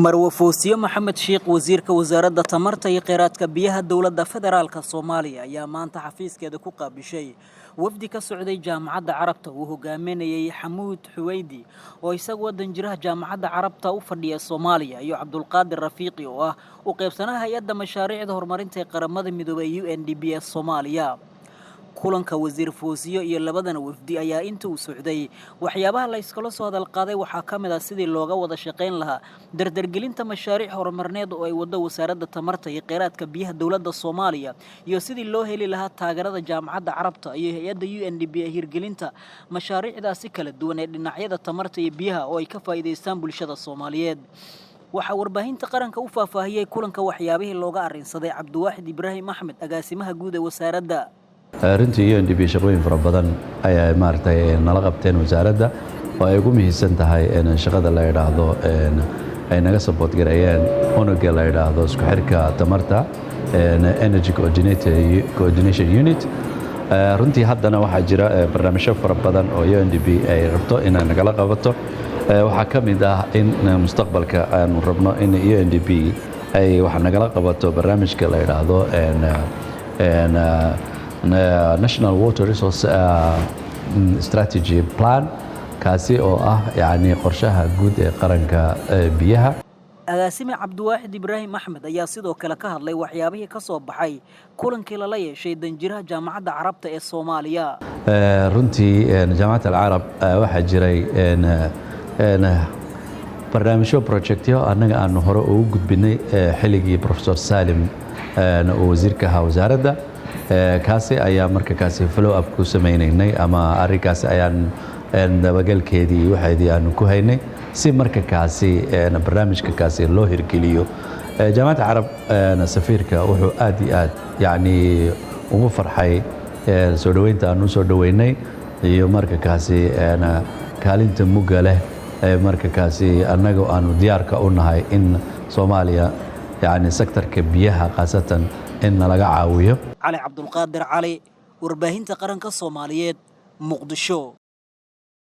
marwo foosiyo maxamed sheekh wasiirka wasaaradda tamarta iyo kheyraadka biyaha dowladda federaalka Soomaaliya ayaa maanta xafiiskeeda ku qaabishay wafdi ka socday jaamacadda Carabta uu hogaaminayay Xamuud Xuweydi oo isagu danjiraha jaamacadda Carabta u fadhiya Soomaaliya iyo Cabdulqaadir Rafiiqi oo ah u qaybsanaha hay'adda mashaariicda horumarinta ee qaramada midoobay UNDP ee Soomaaliya. kulanka wasiir foosiyo iyo labadan wafdi ayaa inta uu socday waxyaabaha la iskala soo hadal qaaday waxaa kamid ah sidii looga wada shaqeyn lahaa dardargelinta mashaariic horumarineed oo ay wado wasaaradda tamarta iyo kheyraadka biyaha dowladda Soomaaliya iyo sidii loo heli lahaa taageerada jaamacadda Carabta iyo hay'adda UNDP ee hirgelinta mashaariicdaasi kala duwan ee dhinacyada tamarta iyo biyaha oo ay ka faa'iideystaan bulshada Soomaaliyeed. waxaa warbaahinta qaranka u faahfaahiyay kulanka waxyaabihii looga arinsaday Cabdiwaaxid Ibraahim Axmed agaasimaha guud ee wasaaradda. runtii UNDP shaqooyin fara badan ayaa maartay nala qabteen wasaaradda oo ay ugu muhiimsan tahay in shaqada la yiraahdo ay naga support gareeyeen onoga la yiraahdo isku xirka tamarta energy coordination unit. runtii haddana waxaa jira barnaamijyo fara badan oo UNDP ay rabto in nagala qabato. waxaa ka mid ah in mustaqbalka aan rabno in UNDP ay wax nagala qabato barnaamijka la yiraahdo National Water Resource Strategy Plan kaasi oo ah yani qorshaha guud ee qaranka biyaha. agaasime Cabdiwaaxid Ibraahim Axmed ayaa sidoo kale ka hadlay waxyaabihii ka soo baxay kulankii la yeeshay danjiraha jaamacadda Carabta ee Soomaaliya. runtii jaamacadda Carab waxaa jiray barnaamijyo projectyo anaga aan hore ugu gudbinay xilligii Professor Salim oo wasiirka wasaaradda kaasi ayaa marka kaasi follow up ku sameeynay ama arrinkaasi ayaan dabagalkeedii waxaydii aan ku haynay si marka kaasi barnaamijka kaasi loo hirgeliyo. jaamacadda Carab safiirka wuxuu aad iyo aad yani ugu farxay soo dhaweynta aan soo dhaweynay iyo marka kaasi kaalinta muga leh marka kaasi anaga aan diyaarka u nahay in Soomaaliya yani sektorka biyaha qaasatan in laga caawiyo. علي عبد القادر علي warbaahinta qaranka Soomaaliyeed Muqdisho.